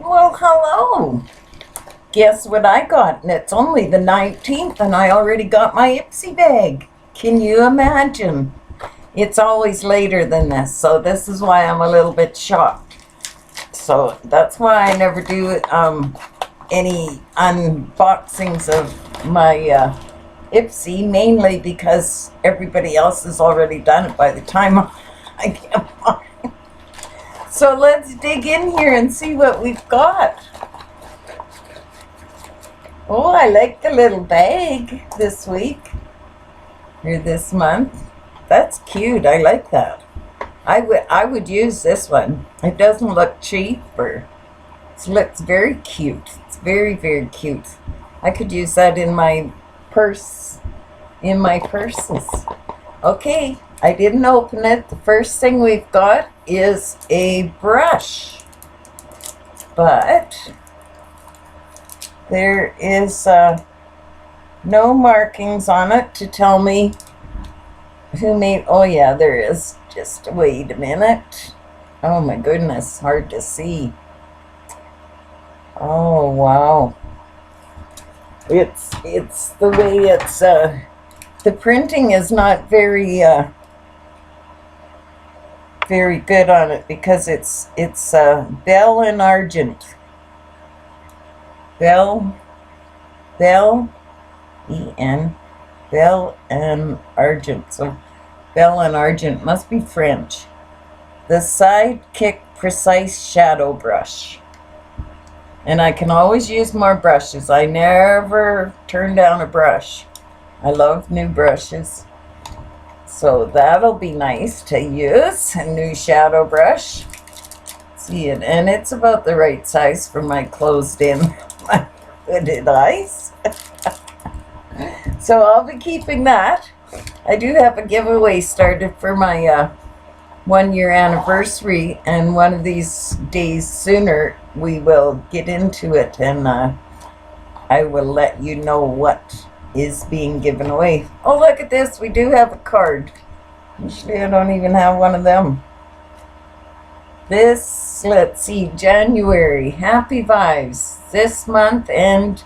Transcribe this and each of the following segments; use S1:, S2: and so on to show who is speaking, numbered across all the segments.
S1: Well, hello. Guess what I got? And it's only the 19th and I already got my Ipsy bag. Can you imagine? It's always later than this, so this is why I'm a little bit shocked. So that's why I never do any unboxings of my Ipsy, mainly because everybody else has already done it by the time I get mine. So let's dig in here and see what we've got. Oh, I like the little bag this week, or this month. That's cute. I like that. I would use this one. It doesn't look cheap, or it looks very cute. It's very, very cute. I could use that in my purse, in my purses. Okay, I didn't open it. The first thing we've got is a brush, but there is no markings on it to tell me who made. Oh yeah, there is. Just wait a minute. Oh my goodness, hard to see. Oh wow. It's the way it's the printing is not very very good on it, because it's Bell and Argent. Bell E-N, Bell and Argent. So Bell and Argent must be French. The Sidekick Precise Shadow Brush. And I can always use more brushes. I never turn down a brush. I love new brushes. So that'll be nice to use, a new shadow brush. See it, and it's about the right size for my closed-in, my hooded eyes. So I'll be keeping that. I do have a giveaway started for my 1-year anniversary, and one of these days sooner we will get into it, and I will let you know what is being given away. Oh, look at this. We do have a card. Usually I don't even have one of them. This, let's see, January. Happy vibes. This month and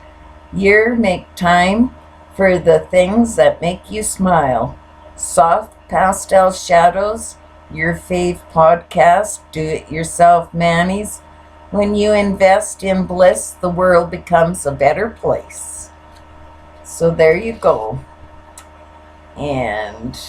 S1: year, make time for the things that make you smile. Soft pastel shadows, your fave podcast, do-it-yourself manis. When you invest in bliss, the world becomes a better place. So there you go. And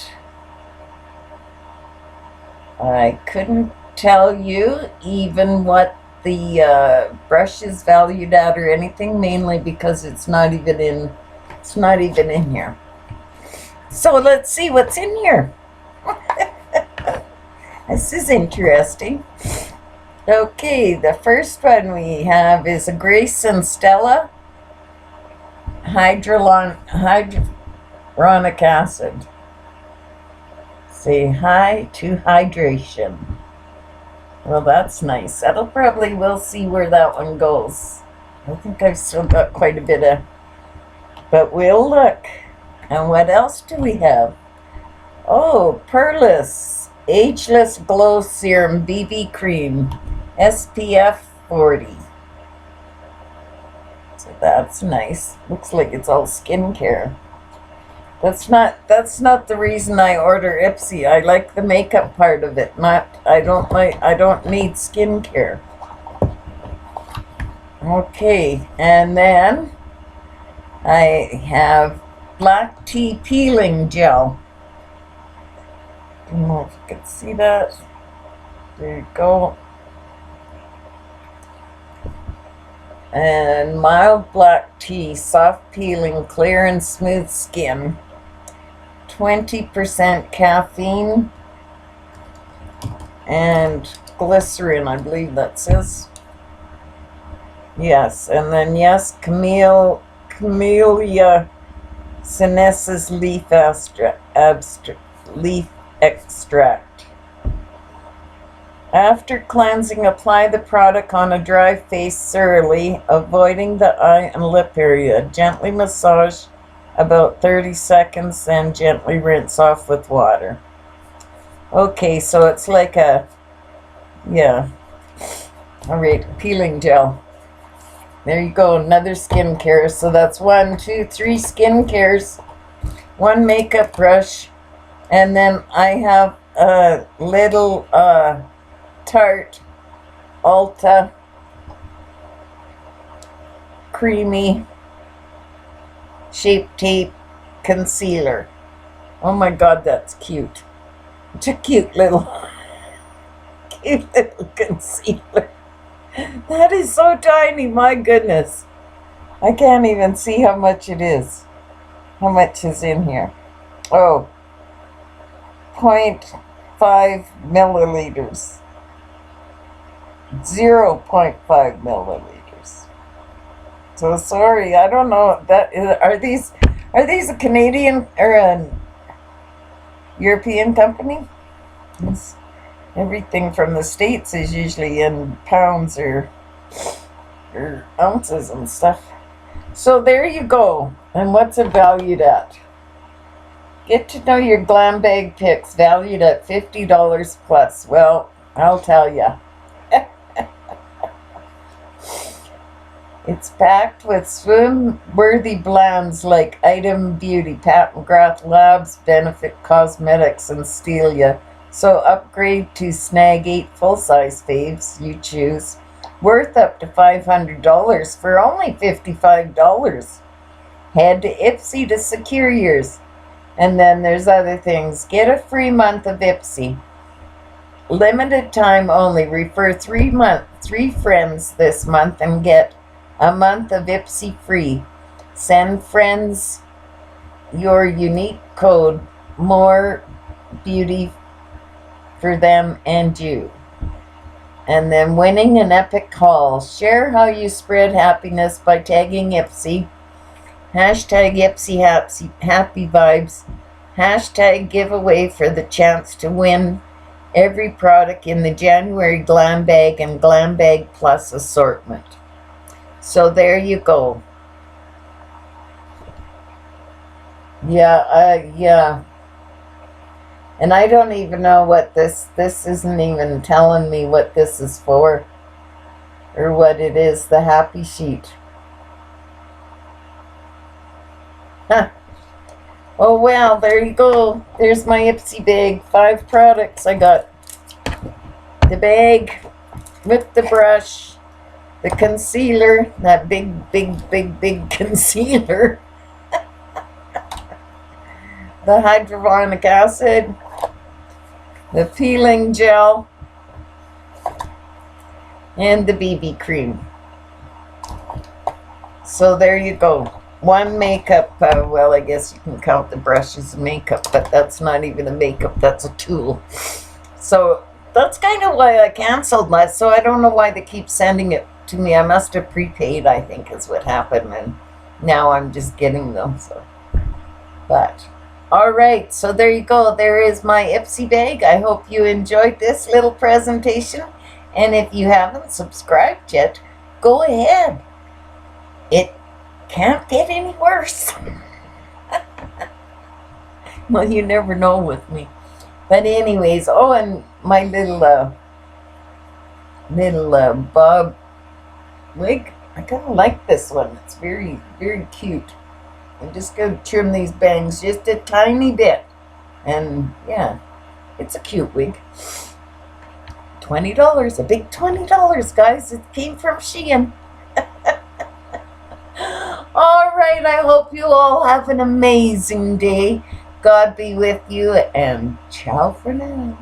S1: I couldn't tell you even what the brush is valued at or anything, mainly because it's not even in here. So let's see what's in here. This is interesting. Okay, the first one we have is a Grace and Stella hyaluronic acid. Say hi to hydration. Well, that's nice. That'll probably, we'll see where that one goes. I think I've still got quite a bit of, but we'll look. And what else do we have? Oh, Perlis Ageless Glow Serum BB Cream, SPF 40. So that's nice. Looks like it's all skincare. That's not the reason I order Ipsy. I like the makeup part of it. I don't need skincare. Okay, and then I have black tea peeling gel. I don't know if you can see that. There you go. And mild black tea, soft peeling, clear and smooth skin. 20% caffeine and glycerin, I believe that says. Yes, and then yes, Camellia sinensis leaf extract. After cleansing, apply the product on a dry face thoroughly, avoiding the eye and lip area. Gently massage about 30 seconds, then gently rinse off with water. Okay, so it's like a, yeah, all right, peeling gel. There you go, another skincare. So that's 1, 2, 3 skincares, 1 makeup brush, and then I have a little Tarte Ulta creamy Shape Tape concealer. Oh my god, that's cute. It's a cute little concealer. That is so tiny, my goodness. I can't even see how much it is. How much is in here? Oh, 0.5 milliliters. 0.5 milliliters. So sorry, I don't know. Are these a Canadian or an European company? It's, everything from the States is usually in pounds or ounces and stuff. So there you go. And what's it valued at? Get to know your glam bag picks, valued at $50 plus. Well, I'll tell ya. It's packed with swim-worthy brands like Item Beauty, Pat McGrath Labs, Benefit Cosmetics, and Stella. So upgrade to snag 8 full-size faves you choose, worth up to $500 for only $55. Head to Ipsy to secure yours. And then there's other things. Get a free month of Ipsy. Limited time only. Refer 3 friends this month and get a month of Ipsy free. Send friends your unique code. More beauty for them and you. And then winning an epic haul. Share how you spread happiness by tagging Ipsy. Hashtag Ipsy happy vibes. Hashtag giveaway for the chance to win every product in the January Glam Bag and Glam Bag Plus assortment. So there you go. Yeah. And I don't even know what this isn't even telling me what this is for or what it is, the happy sheet. Huh. Oh well, there you go. There's my Ipsy bag. 5 products. I got the bag with the brush, the concealer, that big concealer, the hydrochloric acid, the peeling gel, and the BB cream. So there you go. 1 makeup, well, I guess you can count the brush as makeup, but that's not even a makeup, that's a tool. So that's kind of why I canceled that. So I don't know why they keep sending it to me. I must have prepaid, I think is what happened, and now I'm just getting them. So, but all right, so there you go. There is my Ipsy bag. I hope you enjoyed this little presentation, and if you haven't subscribed yet, go ahead. It can't get any worse. Well, you never know with me. But anyways, oh, and my little bob wig, I kind of like this one. It's very cute. I'm just going to trim these bangs just a tiny bit. And yeah, it's a cute wig. $20, a big $20, guys. It came from SHEIN. All right, I hope you all have an amazing day. God be with you, and ciao for now.